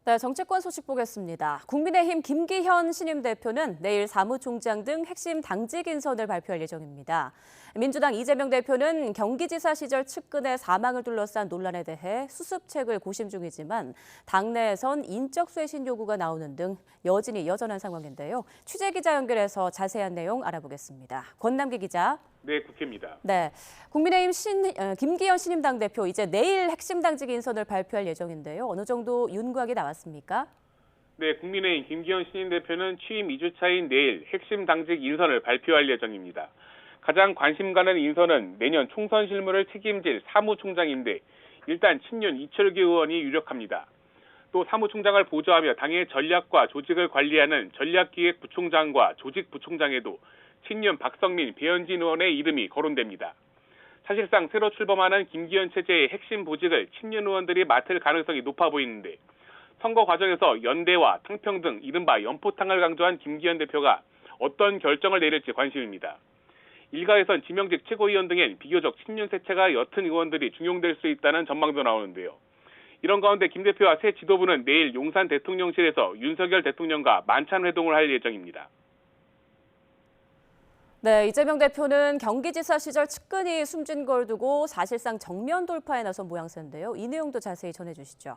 네, 정치권 소식 보겠습니다. 국민의힘 김기현 신임 대표는 내일 사무총장 등 핵심 당직 인선을 발표할 예정입니다. 민주당 이재명 대표는 경기지사 시절 측근의 사망을 둘러싼 논란에 대해 수습책을 고심 중이지만 당내에선 인적 쇄신 요구가 나오는 등 여진이 여전한 상황인데요. 취재기자 연결해서 자세한 내용 알아보겠습니다. 권남기 기자. 네, 국회입니다. 네, 국민의힘 김기현 신임 당대표 이제 내일 핵심 당직 인선을 발표할 예정인데요. 어느 정도 윤곽이 나왔습니까? 네, 국민의힘 김기현 신임 대표는 취임 2주차인 내일 핵심 당직 인선을 발표할 예정입니다. 가장 관심 가는 인선은 내년 총선 실무를 책임질 사무총장인데 일단 친윤 이철규 의원이 유력합니다. 또 사무총장을 보좌하며 당의 전략과 조직을 관리하는 전략기획부총장과 조직부총장에도 친윤 박성민, 배현진 의원의 이름이 거론됩니다. 사실상 새로 출범하는 김기현 체제의 핵심 보직을 친윤 의원들이 맡을 가능성이 높아 보이는데 선거 과정에서 연대와 탕평 등 이른바 연포탕을 강조한 김기현 대표가 어떤 결정을 내릴지 관심입니다. 일각에선 지명직 최고위원 등엔 비교적 친윤 세체가 옅은 의원들이 중용될 수 있다는 전망도 나오는데요. 이런 가운데 김 대표와 새 지도부는 내일 용산 대통령실에서 윤석열 대통령과 만찬 회동을 할 예정입니다. 네, 이재명 대표는 경기지사 시절 측근이 숨진 걸 두고 사실상 정면 돌파에 나선 모양새인데요. 이 내용도 자세히 전해주시죠.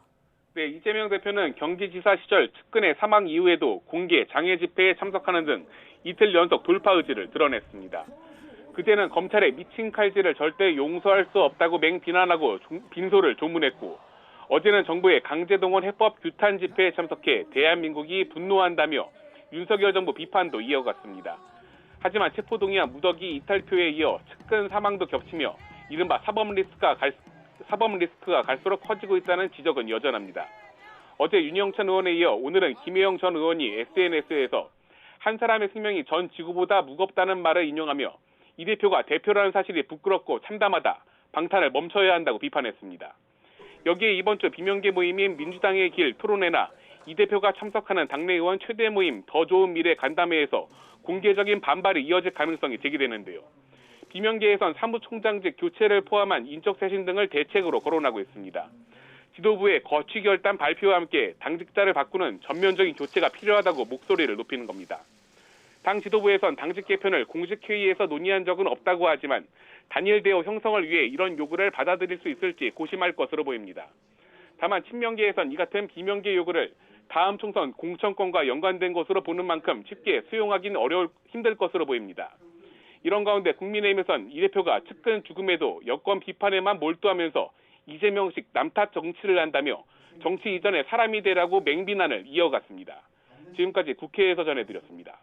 네, 이재명 대표는 경기지사 시절 측근의 사망 이후에도 공개 장애 집회에 참석하는 등 이틀 연속 돌파 의지를 드러냈습니다. 그때는 검찰의 미친 칼질을 절대 용서할 수 없다고 맹비난하고 빈소를 조문했고 어제는 정부의 강제동원 해법 규탄 집회에 참석해 대한민국이 분노한다며 윤석열 정부 비판도 이어갔습니다. 하지만 체포동의안 무더기 이탈표에 이어 측근 사망도 겹치며 이른바 사법 리스크가 갈수록 커지고 있다는 지적은 여전합니다. 어제 윤영찬 의원에 이어 오늘은 김혜영 전 의원이 SNS에서 한 사람의 생명이 전 지구보다 무겁다는 말을 인용하며 이 대표가 대표라는 사실이 부끄럽고 참담하다, 방탄을 멈춰야 한다고 비판했습니다. 여기에 이번 주 비명계 모임인 민주당의 길 토론회나 이 대표가 참석하는 당내 의원 최대 모임 더 좋은 미래 간담회에서 공개적인 반발이 이어질 가능성이 제기되는데요. 비명계에선 사무총장직 교체를 포함한 인적 쇄신 등을 대책으로 거론하고 있습니다. 지도부의 거취 결단 발표와 함께 당직자를 바꾸는 전면적인 교체가 필요하다고 목소리를 높이는 겁니다. 당 지도부에선 당직 개편을 공식회의에서 논의한 적은 없다고 하지만 단일 대우 형성을 위해 이런 요구를 받아들일 수 있을지 고심할 것으로 보입니다. 다만 친명계에선 이 같은 비명계 요구를 다음 총선 공천권과 연관된 것으로 보는 만큼 쉽게 수용하기는 힘들 것으로 보입니다. 이런 가운데 국민의힘에선 이 대표가 측근 죽음에도 여권 비판에만 몰두하면서 이재명식 남탓 정치를 한다며 정치 이전에 사람이 되라고 맹비난을 이어갔습니다. 지금까지 국회에서 전해드렸습니다.